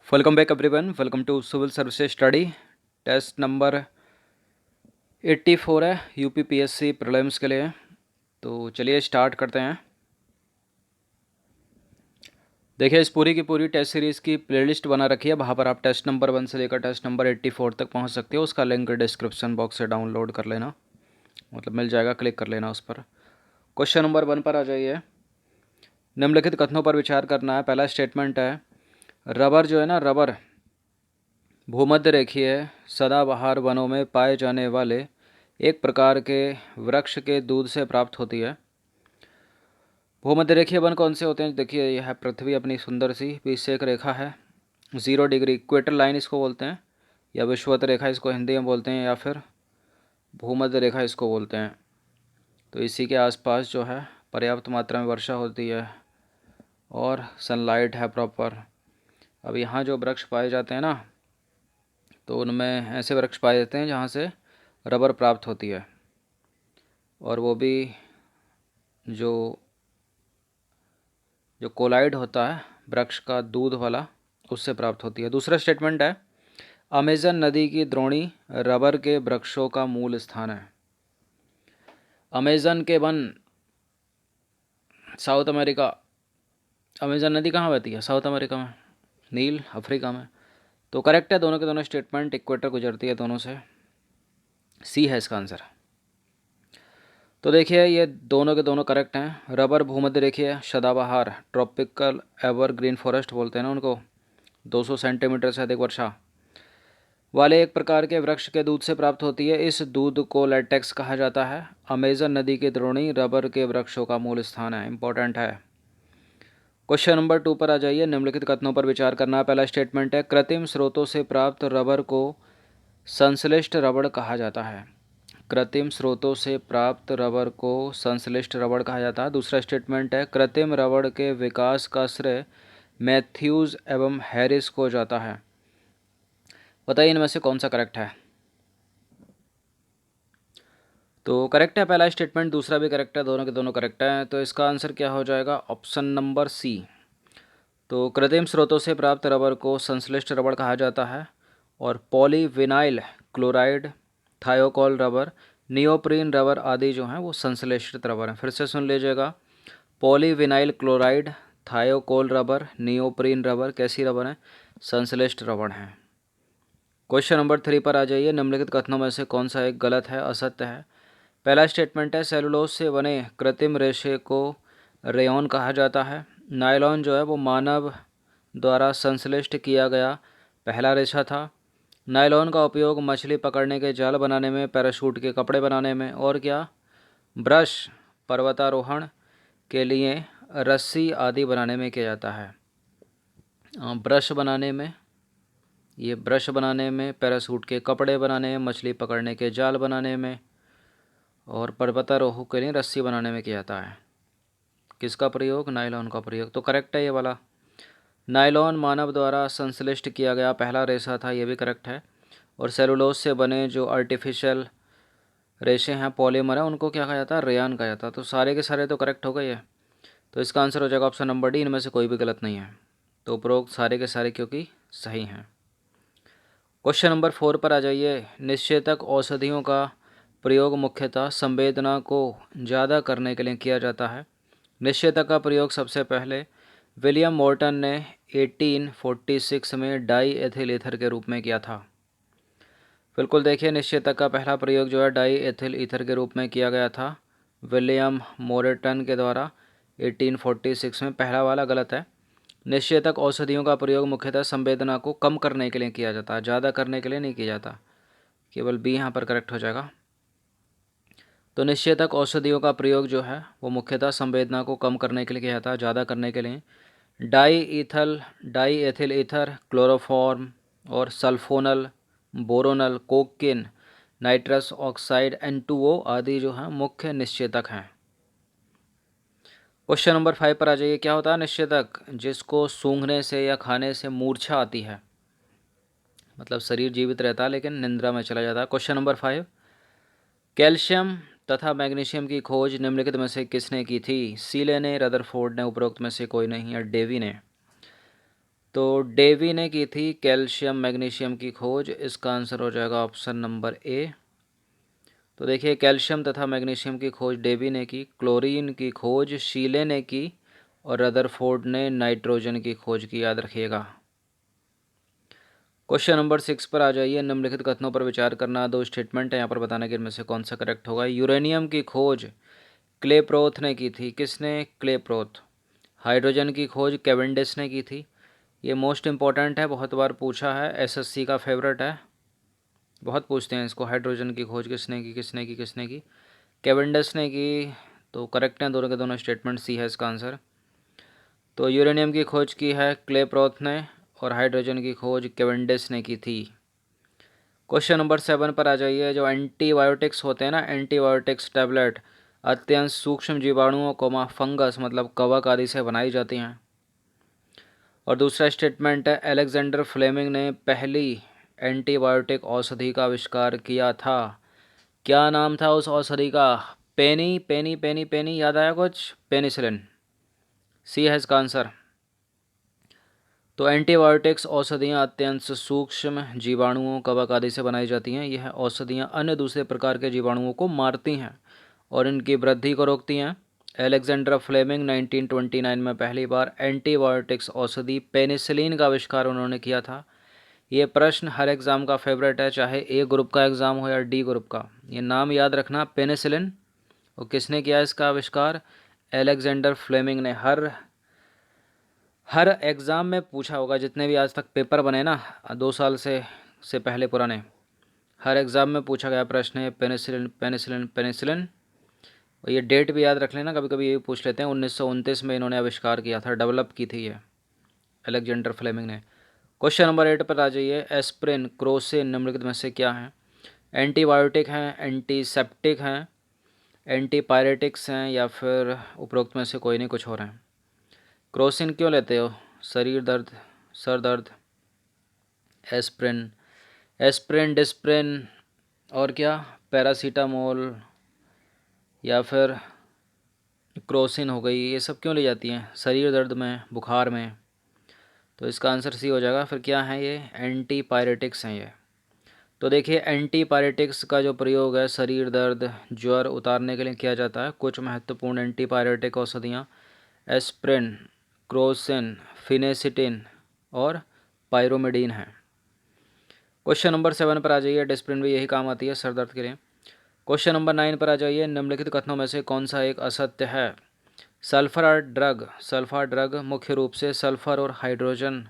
Welcome back everyone. Welcome to civil services study. Test number 84 है UPPSC prelims के लिए। तो चलिए स्टार्ट करते हैं। देखिए, इस पूरी की पूरी टेस्ट सीरीज़ की प्लेलिस्ट बना रखी है, वहाँ पर आप टेस्ट नंबर 1 से लेकर टेस्ट नंबर 84 तक पहुँच सकते हो। उसका लिंक डिस्क्रिप्शन बॉक्स से डाउनलोड कर लेना, मतलब मिल जाएगा, क्लिक कर लेना उस पर। क्वेश्चन नंबर 1 पर आ जाइए। निम्नलिखित कथनों पर विचार करना है। पहला स्टेटमेंट है, रबर जो है ना, रबर भूमध्य रेखीय सदाबहार वनों में पाए जाने वाले एक प्रकार के वृक्ष के दूध से प्राप्त होती है। भूमध्य रेखीय वन कौन से होते हैं? देखिए, यह है पृथ्वी अपनी सुंदर सी बीच से एक रेखा है, 0 डिग्री इक्वेटर लाइन इसको बोलते हैं, या विषुवत रेखा इसको हिंदी में बोलते हैं, या फिर भूमध्य रेखा इसको बोलते हैं। तो इसी के आसपास जो है पर्याप्त मात्रा में वर्षा होती है और सनलाइट है प्रॉपर। अब यहाँ जो वृक्ष पाए जाते हैं ना, तो उनमें ऐसे वृक्ष पाए जाते हैं जहाँ से रबर प्राप्त होती है, और वो भी जो जो कोलाइड होता है वृक्ष का दूध वाला, उससे प्राप्त होती है। दूसरा स्टेटमेंट है, अमेजन नदी की द्रोणी रबर के वृक्षों का मूल स्थान है। अमेजन के वन साउथ अमेरिका। अमेजन नदी कहाँ बहती है? साउथ अमेरिका में, नील अफ्रीका में। तो करेक्ट है, दोनों के दोनों स्टेटमेंट इक्वेटर गुजरती है दोनों से, सी है इसका आंसर। तो देखिए, ये दोनों के दोनों करेक्ट हैं। रबर भूमध्य रेखीय सदाबहार ट्रॉपिकल एवरग्रीन फॉरेस्ट बोलते हैं ना उनको, 200 सेंटीमीटर से अधिक वर्षा वाले एक प्रकार के वृक्ष के दूध से प्राप्त होती है। इस दूध को लेटेक्स कहा जाता है। अमेजन नदी की द्रोणी रबर के वृक्षों का मूल स्थान है। इंपॉर्टेंट है। क्वेश्चन नंबर 2 पर आ जाइए। निम्नलिखित कथनों पर विचार करना है। पहला स्टेटमेंट है, कृत्रिम स्रोतों से प्राप्त रबर को संश्लिष्ट रबर कहा जाता है। कृत्रिम स्रोतों से प्राप्त रबर को संश्लिष्ट रबर कहा जाता है। दूसरा स्टेटमेंट है, कृत्रिम रबर के विकास का श्रेय मैथ्यूज एवं हैरिस को जाता है। बताइए इनमें से कौन सा करेक्ट है? तो करेक्ट है पहला स्टेटमेंट, दूसरा भी करेक्ट है, दोनों के दोनों करेक्ट हैं। तो इसका आंसर क्या हो जाएगा? Option number C. तो कृत्रिम स्रोतों से प्राप्त रबर को संश्लिष्ट रबर कहा जाता है, और polyvinyl chloride, thiokol rubber, neoprene rubber आदि जो हैं वो संश्लेषित रबर हैं। फिर से सुन लीजिएगा, polyvinyl chloride, थायोकोल rubber, neoprene rubber कैसी रबर हैं? संश्लिष्ट रबर हैं। क्वेश्चन नंबर 3 पर आ जाइए। निम्नलिखित कथनों में से कौन सा एक गलत है, असत्य है? पहला स्टेटमेंट है, सेलुलोज से बने कृत्रिम रेशे को रेयॉन कहा जाता है। नायलॉन जो है वो मानव द्वारा संश्लिष्ट किया गया पहला रेशा था। नायलॉन का उपयोग मछली पकड़ने के जाल बनाने में, पैराशूट के कपड़े बनाने में, और क्या, ब्रश, पर्वतारोहण के लिए रस्सी आदि बनाने में किया जाता है। ब्रश बनाने में, ये ब्रश बनाने में, पैराशूट के कपड़े बनाने में, मछली पकड़ने के जाल बनाने में, और पर्वतारोह के लिए रस्सी बनाने में किया जाता है। किसका प्रयोग? नायलॉन का प्रयोग। तो करेक्ट है ये वाला। नायलॉन मानव द्वारा संश्लिष्ट किया गया पहला रेशा था, ये भी करेक्ट है। और सेलुलोज से बने जो आर्टिफिशियल रेशे हैं, पॉलीमर है, उनको क्या कहा जाता है? रेयॉन कहा जाता है। तो सारे के सारे तो करेक्ट हो गए ये। तो इसका आंसर हो जाएगा ऑप्शन नंबर डी, इनमें से कोई भी गलत नहीं है। तो उपरोक्त सारे के सारे क्योंकि सही हैं। क्वेश्चन नंबर 4 पर आ जाइए। निश्चेतक औषधियों का प्रयोग मुख्यतः संवेदना को ज़्यादा करने के लिए किया जाता है। निश्चेतक का प्रयोग सबसे पहले विलियम मॉर्टन ने 1846 में डाई एथिल ईथर के रूप में किया था। बिल्कुल, देखिए, निश्चेतक का पहला प्रयोग जो है डाई एथिल ईथर के रूप में किया गया था विलियम मॉर्टन के द्वारा 1846 में। पहला वाला गलत है। निश्चेतक औषधियों का प्रयोग मुख्यतः संवेदना को कम करने के लिए किया जाता है, ज़्यादा करने के लिए नहीं किया जाता। केवल बी यहाँ पर करेक्ट हो जाएगा। तो निश्चेतक औषधियों का प्रयोग जो है वो मुख्यतः संवेदना को कम करने के लिए किया जाता है, ज़्यादा करने के लिए। डाई एथिल ईथर, क्लोरोफॉर्म और sulphonal, boronal, cocaine, nitrous oxide, N2O आदि जो हैं मुख्य निश्चेतक हैं। क्वेश्चन नंबर 5 पर आ जाइए। क्या होता है निश्चेतक? जिसको सूंघने से या खाने से मूर्छा आती है, मतलब शरीर जीवित रहता है लेकिन निंद्रा में चला जाता है। क्वेश्चन नंबर 5, कैल्शियम तथा मैग्नीशियम की खोज निम्नलिखित में से किसने की थी? सीले ने, रदरफोर्ड ने, उपरोक्त में से कोई नहीं, या डेवी ने? तो डेवी ने की थी कैल्शियम मैग्नीशियम की खोज, इसका आंसर हो जाएगा ऑप्शन नंबर ए। तो देखिए कैल्शियम तथा मैग्नीशियम की खोज डेवी ने की, क्लोरीन की खोज शीले ने की और रदरफोर्ड ने नाइट्रोजन की खोज की, याद रखिएगा। क्वेश्चन नंबर 6 पर आ जाइए। निम्नलिखित कथनों पर विचार करना। दो स्टेटमेंट है यहाँ पर, बताने के इनमें से कौन सा करेक्ट होगा। यूरेनियम की खोज क्लेप्रोथ ने की थी, किसने? क्लेप्रोथ। हाइड्रोजन की खोज कैवेंडिश ने की थी। ये मोस्ट इंपॉर्टेंट है, बहुत बार पूछा है, एसएससी का फेवरेट है, बहुत पूछते हैं इसको। हाइड्रोजन की खोज किसने की, किसने की, किसने की? कैवेंडिश ने की। तो करेक्ट हैं दोनों के दोनों स्टेटमेंट, सी है इसका आंसर। तो यूरेनियम की खोज की है क्लेप्रोथ ने और हाइड्रोजन की खोज कैवेंडिश ने की थी। क्वेश्चन नंबर 7 पर आ जाइए। जो एंटीबायोटिक्स होते हैं ना, एंटीबायोटिक्स टैबलेट अत्यंत सूक्ष्म जीवाणुओं को फंगस मतलब कवक आदि से बनाई जाती हैं। और दूसरा स्टेटमेंट है अलेक्जेंडर फ्लेमिंग ने पहली एंटीबायोटिक औषधि का आविष्कार किया था। क्या नाम था उस औषधि का? पेनी पेनी पेनी पेनी, याद आया कुछ? पेनिसिलिन, सी है इसका आंसर। तो एंटीबायोटिक्स औषधियाँ अत्यंत सूक्ष्म जीवाणुओं कवक आदि से बनाई जाती हैं। यह औषधियाँ अन्य दूसरे प्रकार के जीवाणुओं को मारती हैं और इनकी वृद्धि को रोकती हैं। अलेक्जेंडर फ्लेमिंग 1929 में पहली बार एंटीबायोटिक्स औषधि पेनिसिलिन का आविष्कार उन्होंने किया था। ये प्रश्न हर एग्ज़ाम का फेवरेट है, चाहे ए ग्रुप का एग्ज़ाम हो या डी ग्रुप का। ये नाम याद रखना, पेनिसिलिन। और किसने किया इसका आविष्कार? अलेक्जेंडर फ्लेमिंग ने। हर एग्ज़ाम में पूछा होगा, जितने भी आज तक पेपर बने ना 2 साल से पहले पुराने, हर एग्ज़ाम में पूछा गया प्रश्न है पेनिसिलिन पेनिसिलिन पेनिसिलिन। और ये डेट भी याद रख लेना, कभी कभी ये भी पूछ लेते हैं। 1929 में इन्होंने आविष्कार किया था, डेवलप की थी ये अलेक्जेंडर फ्लेमिंग ने। क्वेश्चन नंबर 8 पर आ जाइए। एस्प्रिन, क्रोसिन निम्नलिखित में से क्या हैं? एंटीबायोटिक हैं, एंटीसेप्टिक हैं, एंटीपायरेटिक्स हैं, या फिर उपरोक्त में से कोई नहीं, कुछ हो रहे हैं। क्रोसिन क्यों लेते हो? शरीर दर्द, सर दर्द। एस्प्रिन, एस्प्रिन, डिस्प्रिन और क्या? पैरासीटामोल या फिर क्रोसिन हो गई, ये सब क्यों ली जाती हैं? शरीर दर्द में, बुखार में। तो इसका आंसर सी हो जाएगा। फिर क्या है ये? एंटीपायरेटिक्स हैं ये। तो देखिए एंटीपायरेटिक्स का जो प्रयोग है शरीर दर्द ज्वर उतारने के लिए किया जाता है। कुछ महत्वपूर्ण एंटीपायरेटिक औषधियाँ एस्प्रिन, क्रोसिन, फिनेसिटिन और पायरोमिडीन हैं। क्वेश्चन नंबर 7 पर आ जाइए। डिस्प्रिन भी यही काम आती है सर दर्द के लिए। क्वेश्चन नंबर 9 पर आ जाइए। निम्नलिखित कथनों में से कौन सा एक असत्य है? सल्फर ड्रग मुख्य रूप से सल्फर और हाइड्रोजन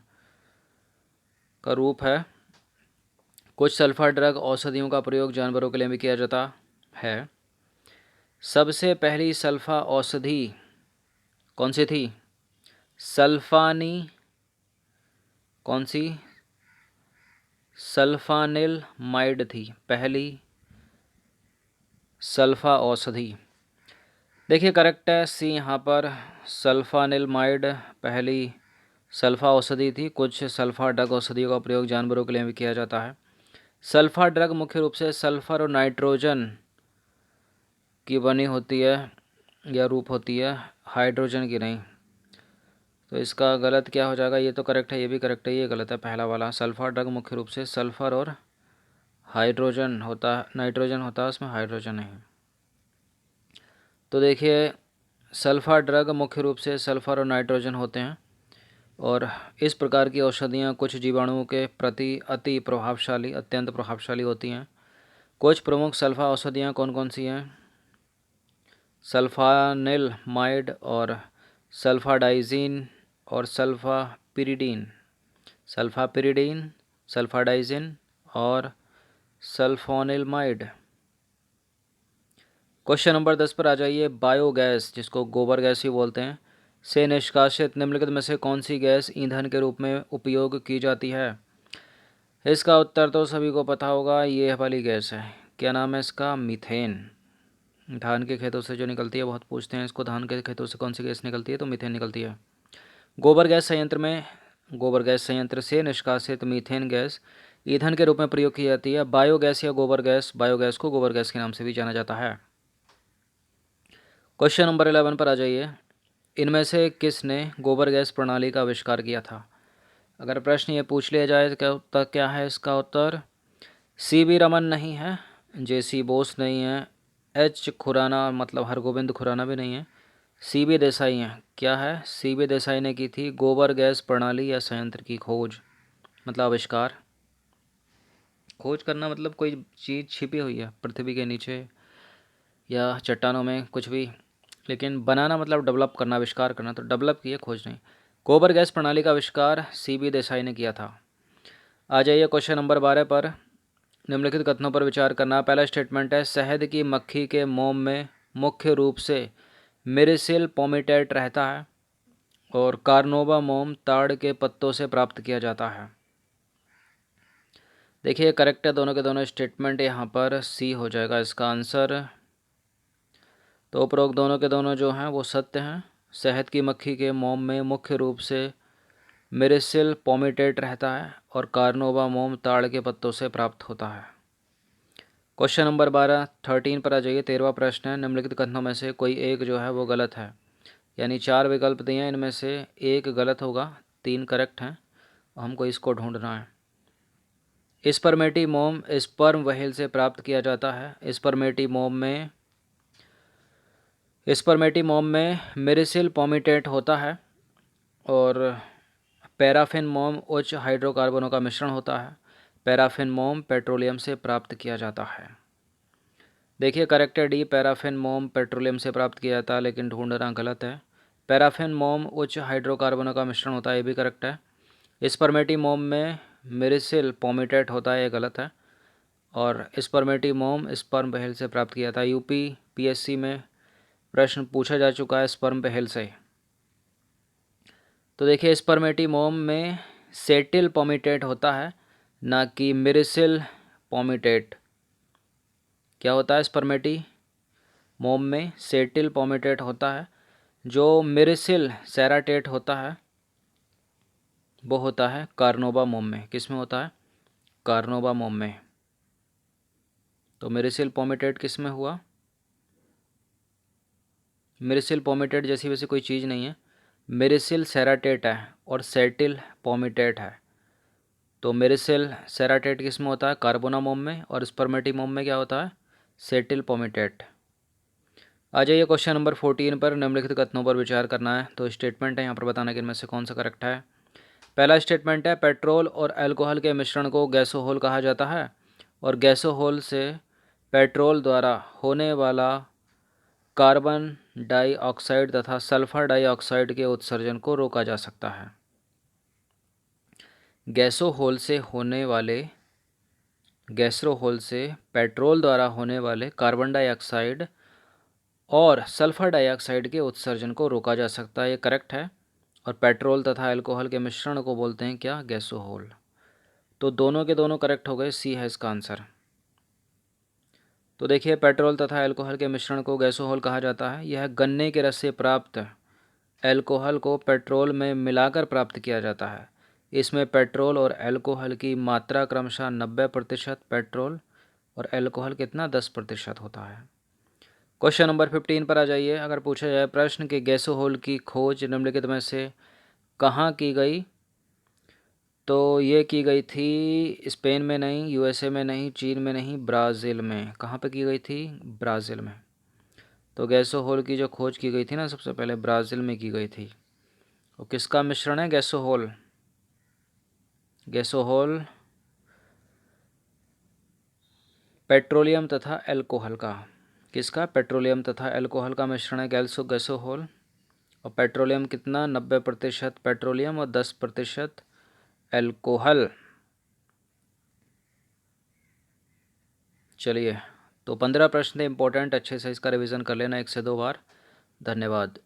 का रूप है। कुछ सल्फर ड्रग औषधियों का प्रयोग जानवरों के लिए भी किया जाता है। सबसे पहली सल्फा औषधि कौन सी थी? सल्फानी, कौन सी? सल्फानिलमाइड थी पहली सल्फा औषधि। देखिए करेक्ट है सी यहाँ पर। सल्फानिलमाइड पहली सल्फा औषधि थी। कुछ सल्फा ड्रग औषधियों का प्रयोग जानवरों के लिए भी किया जाता है। सल्फा ड्रग मुख्य रूप से सल्फर और नाइट्रोजन की बनी होती है या रूप होती है, हाइड्रोजन की नहीं। तो इसका गलत क्या हो जाएगा? ये तो करेक्ट है, ये भी करेक्ट है, ये गलत है पहला वाला। सल्फर ड्रग मुख्य रूप से सल्फर और हाइड्रोजन होता है, नाइट्रोजन होता है उसमें, हाइड्रोजन नहीं। तो देखिए सल्फर ड्रग मुख्य रूप से सल्फर और नाइट्रोजन होते हैं और इस प्रकार की औषधियाँ कुछ जीवाणुओं के प्रति अत्यंत प्रभावशाली होती हैं। कुछ प्रमुख सल्फा औषधियाँ कौन कौन सी हैं? सल्फानिलमाइड और सल्फाडाइजिन और सल्फापिरिडीन, सल्फाडाइजिन और सल्फोनिलमाइड। क्वेश्चन नंबर 10 पर आ जाइए। बायोगैस, जिसको गोबर गैस ही बोलते हैं, से निष्कासित निम्नलिखित में से कौन सी गैस ईंधन के रूप में उपयोग की जाती है? इसका उत्तर तो सभी को पता होगा, ये वाली गैस है। क्या नाम है इसका? मीथेन। धान के खेतों से जो निकलती है, बहुत पूछते हैं इसको, धान के खेतों से कौन सी गैस निकलती है? तो मीथेन निकलती है। गोबर गैस संयंत्र से निष्कासित मीथेन गैस ईंधन के रूप में प्रयोग की जाती है। बायोगैस या गोबर गैस, बायोगैस को गोबर गैस के नाम से भी जाना जाता है। क्वेश्चन नंबर 11 पर आ जाइए। इनमें से किसने गोबर गैस प्रणाली का आविष्कार किया था? अगर प्रश्न ये पूछ लिया जाए तो क्या उत्तर क्या है? इसका उत्तर सी वी रमन नहीं है, जे सी बोस नहीं है, एच खुराना मतलब हरगोविंद खुराना भी नहीं है, सी बी देसाई हैं। क्या है? सी बी देसाई ने की थी गोबर गैस प्रणाली या संयंत्र की खोज, मतलब आविष्कार। खोज करना मतलब कोई चीज़ छिपी हुई है पृथ्वी के नीचे या चट्टानों में, कुछ भी। लेकिन बनाना मतलब डेवलप करना, आविष्कार करना, तो डेवलप किए, खोज नहीं। गोबर गैस प्रणाली का आविष्कार सी बी देसाई ने किया था। आ जाइए क्वेश्चन नंबर 12 पर। निम्नलिखित कथनों पर विचार करना। पहला स्टेटमेंट है, शहद की मक्खी के मोम में मुख्य रूप से मिरिसिल पोमिटेट रहता है और कार्नोबा मोम ताड़ के पत्तों से प्राप्त किया जाता है। देखिए करेक्ट है दोनों के दोनों स्टेटमेंट, यहाँ पर सी हो जाएगा इसका आंसर। तो उपरोक्त दोनों के दोनों जो हैं वो सत्य हैं। शहद की मक्खी के मोम में मुख्य रूप से मिरिसिल पोमिटेट रहता है और कार्नोबा मोम ताड़ के पत्तों से प्राप्त होता है। क्वेश्चन नंबर 13 पर आ जाइए। 13वां प्रश्न है, निम्नलिखित कथनों में से कोई एक जो है वो गलत है। यानी 4 विकल्प दिए हैं, इनमें से एक गलत होगा, 3 करेक्ट हैं। हमको इसको ढूंढना है। स्पर्मेटी मोम स्पर्म व्हेल से प्राप्त किया जाता है। स्पर्मेटी मोम में मिरिसिल पोमिटेट होता है और पैराफिन मोम उच्च हाइड्रोकार्बनों का मिश्रण होता है। पैराफिन मोम पेट्रोलियम से प्राप्त किया जाता है। देखिए करेक्ट है डी, पैराफिन मोम पेट्रोलियम से प्राप्त किया जाता है, लेकिन ढूंढना गलत है। पैराफिन मोम उच्च हाइड्रोकार्बनों का मिश्रण होता है, ये भी करेक्ट है। स्पर्मेटी मोम में मिरिसिल पोमिटेट होता है, ये गलत है। और स्पर्मेटी मोम स्पर्म व्हेल से प्राप्त किया था। यूपी पीएससी में प्रश्न पूछा जा चुका है स्पर्म व्हेल से। तो देखिए स्पर्मेटी मोम में सेटिल पोमिटेट होता है, ना कि मिरिसिल पोमिटेट। क्या होता है? स्पर्मेटी मोम में सेटिल पोमिटेट होता है। जो मिरिसिल सेराटेट होता है वो होता है कार्नोबा मोम में। किस में होता है? कार्नोबा मोम में। तो मिरिसिल पोमिटेट किस में हुआ? मिरिसिल पोमिटेट जैसी वैसी कोई चीज़ नहीं है, मिरिसिल सेराटेट है और सेटिल पोमिटेट है। तो मिरिसिल सेराटेट किस में होता है? कार्बोना मोम में। और स्पर्मेटी मोम में क्या होता है? सेटिल पोमिटेट। आ जाइए क्वेश्चन नंबर 14 पर। निम्नलिखित कथनों पर विचार करना है। तो स्टेटमेंट है यहाँ पर बताना कि इनमें से कौन सा करेक्ट है। पहला स्टेटमेंट है, पेट्रोल और अल्कोहल के मिश्रण को गैसोहोल कहा जाता है और गैसोहोल से पेट्रोल द्वारा होने वाला कार्बन डाइऑक्साइड तथा सल्फर डाइऑक्साइड के उत्सर्जन को रोका जा सकता है। गैसोहोल से पेट्रोल द्वारा होने वाले कार्बन डाइऑक्साइड और सल्फर डाइऑक्साइड के उत्सर्जन को रोका जा सकता है, ये करेक्ट है। और पेट्रोल तथा अल्कोहल के मिश्रण को बोलते हैं क्या? गैसोहोल। तो दोनों के दोनों करेक्ट हो गए, सी है इसका आंसर। तो देखिए पेट्रोल तथा अल्कोहल के मिश्रण को गैसोहोल कहा जाता है। यह गन्ने के रस से प्राप्त अल्कोहल को पेट्रोल में मिलाकर प्राप्त किया जाता है। इसमें पेट्रोल और अल्कोहल की मात्रा क्रमशः 90% पेट्रोल और अल्कोहल कितना 10% होता है। क्वेश्चन नंबर 15 पर आ जाइए। अगर पूछा जाए प्रश्न कि गैसोहोल की खोज निम्नलिखित में से कहाँ की गई, तो ये की गई थी स्पेन में नहीं, यूएसए में नहीं, चीन में नहीं, ब्राज़ील में। कहाँ पे की गई थी? ब्राज़ील में। तो गैसोहोल की जो खोज की गई थी ना, सबसे पहले ब्राज़ील में की गई थी। और किसका मिश्रण है गैसोहोल? गैसोहोल पेट्रोलियम तथा अल्कोहल का। किसका? पेट्रोलियम तथा अल्कोहल का मिश्रण है गैसोहोल। और पेट्रोलियम कितना? 90% पेट्रोलियम और 10% अल्कोहल। चलिए, तो 15 प्रश्न थे इंपॉर्टेंट, अच्छे से इसका रिवीजन कर लेना 1 से 2 बार। धन्यवाद।